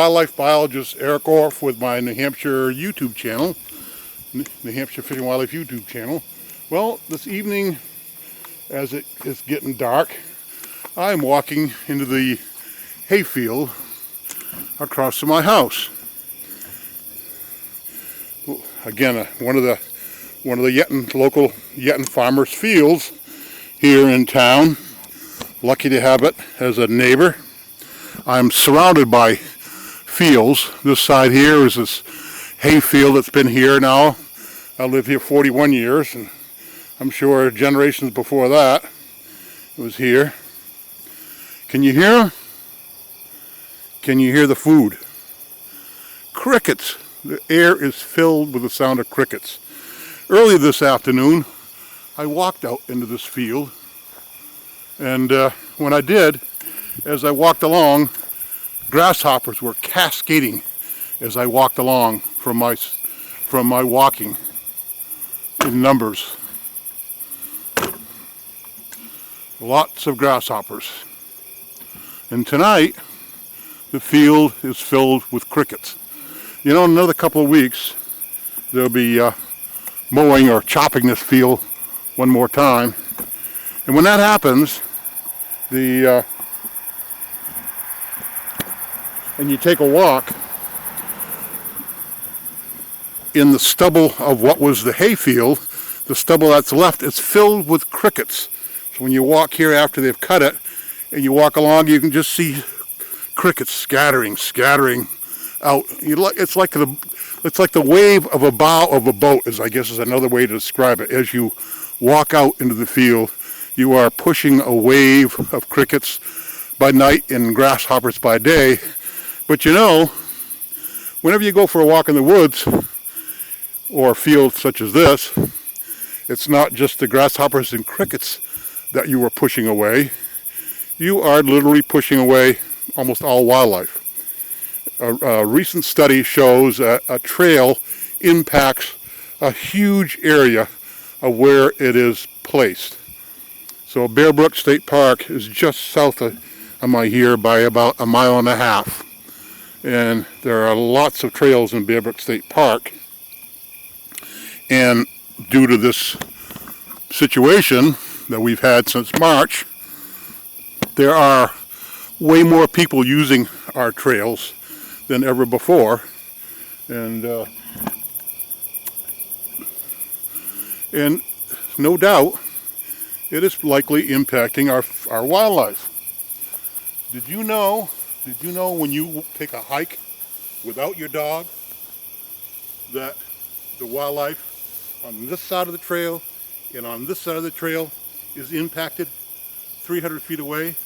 Wildlife biologist Eric Orff with my New Hampshire YouTube channel, New Hampshire Fishing Wildlife YouTube channel. Well, this evening, as it is getting dark, I'm walking into the hayfield across from my house. Again, one of the local Yetton farmers' fields here in town. Lucky to have it as a neighbor. I'm surrounded by fields. This side here is this hay field that's been here now. I lived here 41 years, and I'm sure generations before that it was here. Can you hear them? Can you hear the food? Crickets. The air is filled with the sound of crickets. Early this afternoon, I walked out into this field, and when I did, as I walked along, grasshoppers were cascading as I walked along from my walking in numbers. Lots of grasshoppers. And tonight, the field is filled with crickets. You know, in another couple of weeks, there'll be mowing or chopping this field one more time. And when that happens, and you take a walk in the stubble of what was the hay field, the stubble that's left is filled with crickets. So when you walk here after they've cut it, and you walk along, you can just see crickets scattering out. It's like the wave of a bow of a boat, I guess is another way to describe it. As you walk out into the field, you are pushing a wave of crickets by night and grasshoppers by day. But you know, whenever you go for a walk in the woods or a field such as this, it's not just the grasshoppers and crickets that you are pushing away. You are literally pushing away almost all wildlife. A recent study shows that a trail impacts a huge area of where it is placed. So Bear Brook State Park is just south of my here by about a mile and a half. And there are lots of trails in Bear Brook State Park. And due to this situation that we've had since March, there are way more people using our trails than ever before, and no doubt it is likely impacting our wildlife. Did you know when you take a hike without your dog that the wildlife on this side of the trail and on this side of the trail is impacted 300 feet away,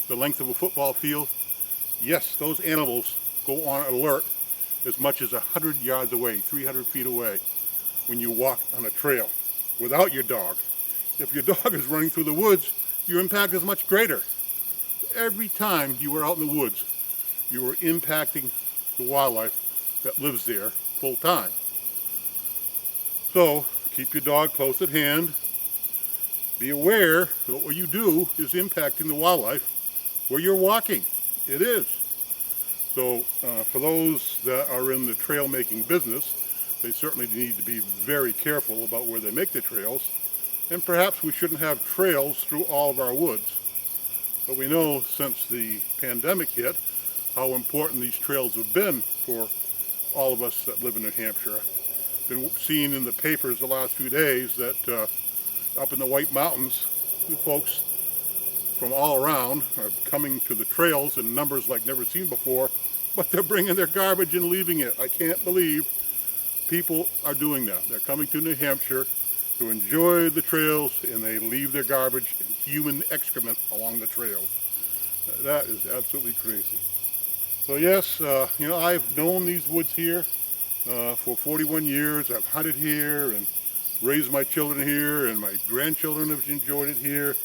the length of a football field? Yes, those animals go on alert as much as 100 yards away, 300 feet away, when you walk on a trail without your dog. If your dog is running through the woods, your impact is much greater. Every time you are out in the woods, you are impacting the wildlife that lives there full time. So keep your dog close at hand. Be aware that what you do is impacting the wildlife where you're walking. It is. So for those that are in the trail making business, they certainly need to be very careful about where they make the trails. And perhaps we shouldn't have trails through all of our woods. But we know since the pandemic hit how important these trails have been for all of us that live in New Hampshire. Been seeing in the papers the last few days that up in the White Mountains, the folks from all around are coming to the trails in numbers like never seen before, but they're bringing their garbage and leaving it. I can't believe people are doing that. They're coming to New Hampshire to enjoy the trails, and they leave their garbage and human excrement along the trails. That is absolutely crazy. So yes, you know, I've known these woods here for 41 years. I've hunted here and raised my children here, and my grandchildren have enjoyed it here,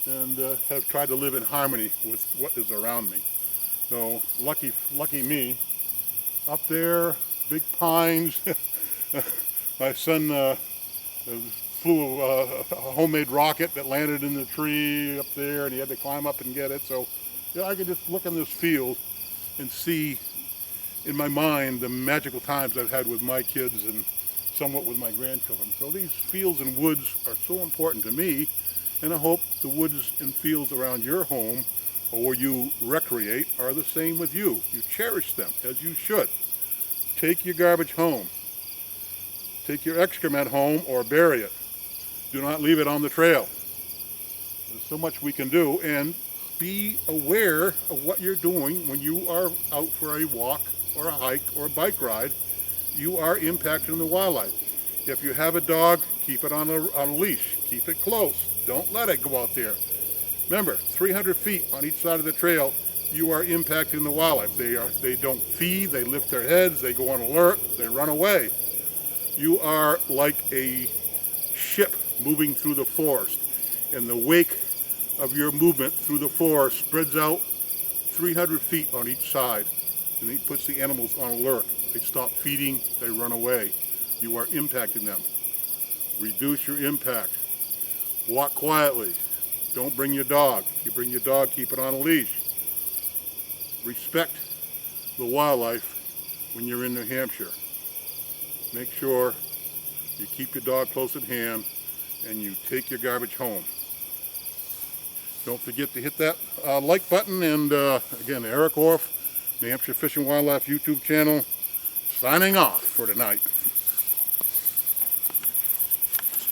and have tried to live in harmony with what is around me. So lucky me. Up there, big pines. My son flew a homemade rocket that landed in the tree up there, and he had to climb up and get it. So yeah, I could just look in this field and see in my mind the magical times I've had with my kids and somewhat with my grandchildren. So these fields and woods are so important to me, and I hope the woods and fields around your home or where you recreate are the same with you. You cherish them as you should. Take your garbage home. Take your excrement home or bury it. Do not leave it on the trail. There's so much we can do, and be aware of what you're doing when you are out for a walk or a hike or a bike ride. You are impacting the wildlife. If you have a dog, keep it on a leash. Keep it close. Don't let it go out there. Remember, 300 feet on each side of the trail, you are impacting the wildlife. They don't feed, they lift their heads, they go on alert, they run away. You are like a ship moving through the forest, and the wake of your movement through the forest spreads out 300 feet on each side, and it puts the animals on alert. They stop feeding, they run away. You are impacting them. Reduce your impact. Walk quietly. Don't bring your dog. If you bring your dog, keep it on a leash. Respect the wildlife when you're in New Hampshire. Make sure you keep your dog close at hand and you take your garbage home. Don't forget to hit that like button, and again, Eric Orff, New Hampshire Fish and Wildlife YouTube channel, signing off for tonight.